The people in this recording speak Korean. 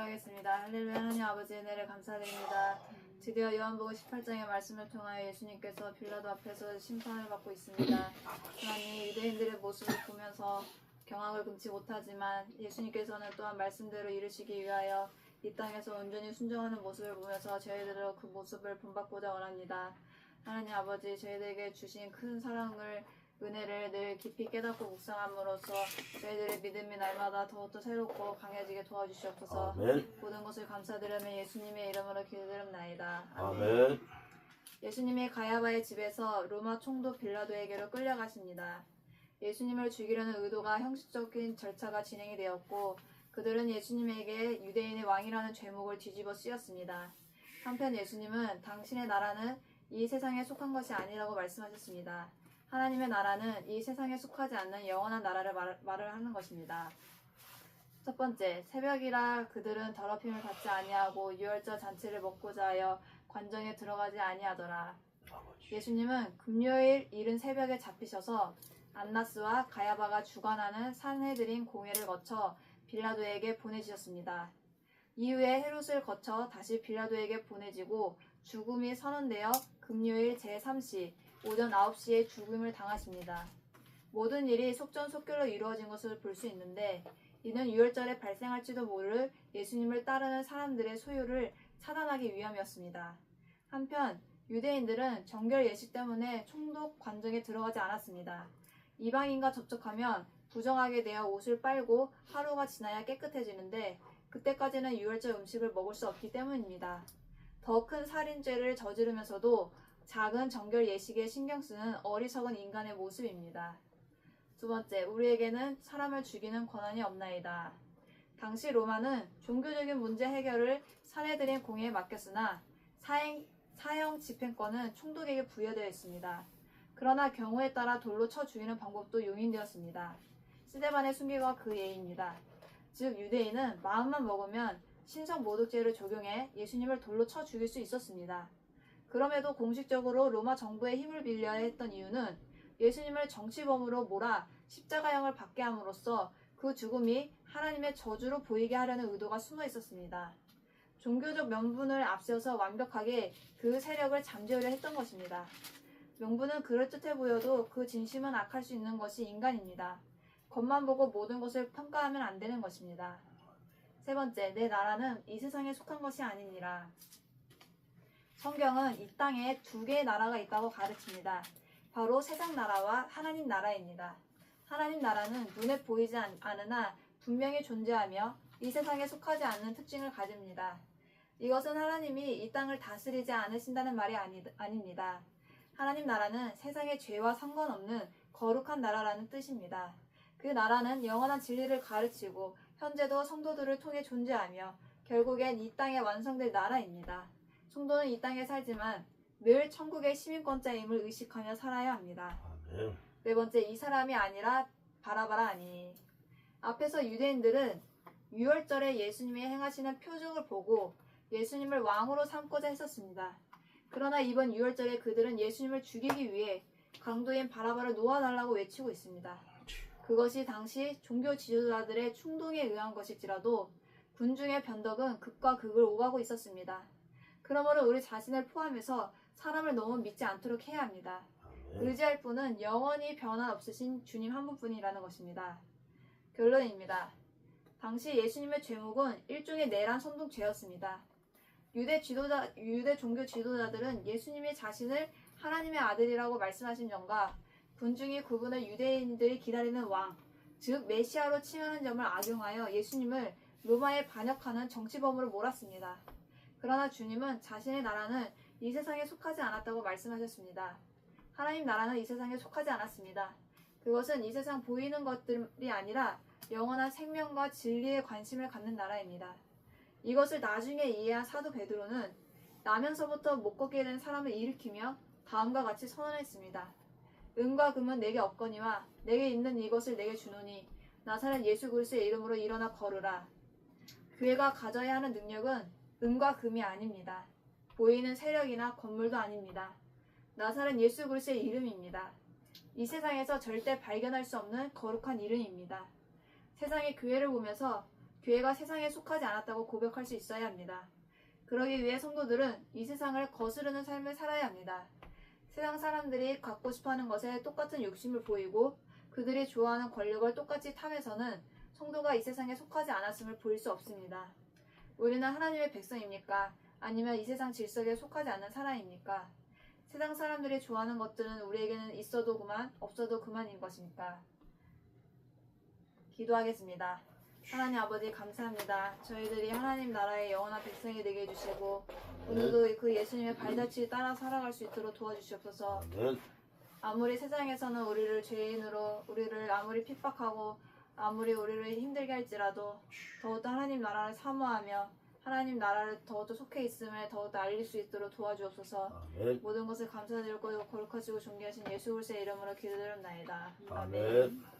기도하겠습니다. 할렐루야. 하나님 아버지의 은혜를 감사드립니다. 드디어 요한복음 18장의 말씀을 통하여 예수님께서 빌라도 앞에서 심판을 받고 있습니다. 하나님, 유대인들의 모습을 보면서 경악을 금치 못하지만 예수님께서는 또한 말씀대로 이루시기 위하여 이 땅에서 온전히 순종하는 모습을 보면서 저희들도 그 모습을 본받고자 원합니다. 하나님 아버지, 저희들에게 주신 큰 사랑을, 은혜를 늘 깊이 깨닫고 묵상함으로써 저희들의 믿음이 날마다 더욱더 새롭고 강해지게 도와주시옵소서. 아멘. 모든 것을 감사드리며 예수님의 이름으로 기도드립나이다. 아멘. 예수님이 가야바의 집에서 로마 총독 빌라도에게로 끌려가십니다. 예수님을 죽이려는 의도가 형식적인 절차가 진행이 되었고 그들은 예수님에게 유대인의 왕이라는 죄목을 뒤집어 씌웠습니다. 한편 예수님은 당신의 나라는 이 세상에 속한 것이 아니라고 말씀하셨습니다. 하나님의 나라는 이 세상에 속하지 않는 영원한 나라를 말을 하는 것입니다. 첫 번째, 새벽이라 그들은 더럽힘을 받지 아니하고 유월절 잔치를 먹고자 하여 관정에 들어가지 아니하더라. 예수님은 금요일 이른 새벽에 잡히셔서 안나스와 가야바가 주관하는 산헤드린 공회를 거쳐 빌라도에게 보내지셨습니다. 이후에 헤롯을 거쳐 다시 빌라도에게 보내지고 죽음이 선언되어 금요일 제3시 오전 9시에 죽음을 당하십니다. 모든 일이 속전속결로 이루어진 것을 볼 수 있는데 이는 유월절에 발생할지도 모를 예수님을 따르는 사람들의 소요를 차단하기 위함이었습니다. 한편 유대인들은 정결 예식 때문에 총독 관정에 들어가지 않았습니다. 이방인과 접촉하면 부정하게 되어 옷을 빨고 하루가 지나야 깨끗해지는데 그때까지는 유월절 음식을 먹을 수 없기 때문입니다. 더 큰 살인죄를 저지르면서도 작은 정결 예식에 신경 쓰는 어리석은 인간의 모습입니다. 두 번째, 우리에게는 사람을 죽이는 권한이 없나이다. 당시 로마는 종교적인 문제 해결을 산헤드린 공회에 맡겼으나 사형 집행권은 총독에게 부여되어 있습니다. 그러나 경우에 따라 돌로 쳐 죽이는 방법도 용인되었습니다. 스데반의 순교가 그 예입니다. 즉 유대인은 마음만 먹으면 신성모독죄를 적용해 예수님을 돌로 쳐 죽일 수 있었습니다. 그럼에도 공식적으로 로마 정부의 힘을 빌려야 했던 이유는 예수님을 정치범으로 몰아 십자가형을 받게 함으로써 그 죽음이 하나님의 저주로 보이게 하려는 의도가 숨어 있었습니다. 종교적 명분을 앞세워서 완벽하게 그 세력을 잠재우려 했던 것입니다. 명분은 그럴듯해 보여도 그 진심은 악할 수 있는 것이 인간입니다. 겉만 보고 모든 것을 평가하면 안 되는 것입니다. 세 번째, 내 나라는 이 세상에 속한 것이 아니니라. 성경은 이 땅에 두 개의 나라가 있다고 가르칩니다. 바로 세상 나라와 하나님 나라입니다. 하나님 나라는 눈에 보이지 않으나 분명히 존재하며 이 세상에 속하지 않는 특징을 가집니다. 이것은 하나님이 이 땅을 다스리지 않으신다는 말이 아닙니다. 하나님 나라는 세상의 죄와 상관없는 거룩한 나라라는 뜻입니다. 그 나라는 영원한 진리를 가르치고 현재도 성도들을 통해 존재하며 결국엔 이 땅에 완성될 나라입니다. 성도는 이 땅에 살지만 늘 천국의 시민권자임을 의식하며 살아야 합니다. 아멘. 네 번째, 이 사람이 아니라 바라바라 아니. 앞에서 유대인들은 유월절에 예수님이 행하시는 표적을 보고 예수님을 왕으로 삼고자 했었습니다. 그러나 이번 유월절에 그들은 예수님을 죽이기 위해 강도인 바라바를 놓아달라고 외치고 있습니다. 그것이 당시 종교 지도자들의 충동에 의한 것일지라도 군중의 변덕은 극과 극을 오가고 있었습니다. 그러므로 우리 자신을 포함해서 사람을 너무 믿지 않도록 해야 합니다. 의지할 분은 영원히 변화 없으신 주님 한 분뿐이라는 것입니다. 결론입니다. 당시 예수님의 죄목은 일종의 내란 선동죄였습니다. 유대 종교 지도자들은 예수님이 자신을 하나님의 아들이라고 말씀하신 점과 군중이 그분을 유대인들이 기다리는 왕, 즉 메시아로 칭하는 점을 악용하여 예수님을 로마에 반역하는 정치범으로 몰았습니다. 그러나 주님은 자신의 나라는 이 세상에 속하지 않았다고 말씀하셨습니다. 하나님 나라는 이 세상에 속하지 않았습니다. 그것은 이 세상 보이는 것들이 아니라 영원한 생명과 진리에 관심을 갖는 나라입니다. 이것을 나중에 이해한 사도 베드로는 나면서부터 못 걷게 된 사람을 일으키며 다음과 같이 선언했습니다. 은과 금은 내게 없거니와 내게 있는 이것을 내게 주노니 나사렛 예수 그리스도의 이름으로 일어나 걸으라. 교회가 가져야 하는 능력은 은과 금이 아닙니다. 보이는 세력이나 건물도 아닙니다. 나사렛 예수 그리스도의 이름입니다. 이 세상에서 절대 발견할 수 없는 거룩한 이름입니다. 세상의 교회를 보면서 교회가 세상에 속하지 않았다고 고백할 수 있어야 합니다. 그러기 위해 성도들은 이 세상을 거스르는 삶을 살아야 합니다. 세상 사람들이 갖고 싶어하는 것에 똑같은 욕심을 보이고 그들이 좋아하는 권력을 똑같이 탐해서는 성도가 이 세상에 속하지 않았음을 보일 수 없습니다. 우리는 하나님의 백성입니까? 아니면 이 세상 질서에 속하지 않는 사람입니까? 세상 사람들이 좋아하는 것들은 우리에게는 있어도 그만, 없어도 그만인 것입니까? 기도하겠습니다. 하나님 아버지 감사합니다. 저희들이 하나님 나라의 영원한 백성이 되게 해주시고 오늘도 그 예수님의 발자취를 따라 살아갈 수 있도록 도와주시옵소서. 아무리 세상에서는 우리를 죄인으로 우리를 아무리 핍박하고 아무리 우리를 힘들게 할지라도 더욱더 하나님 나라를 사모하며 하나님 나라를 더욱더 속해 있음을 더욱더 알릴 수 있도록 도와주옵소서. 모든 것을 감사드리고 거룩하시고 존귀하신 예수 그리스도의 이름으로 기도드립나이다. 아멘.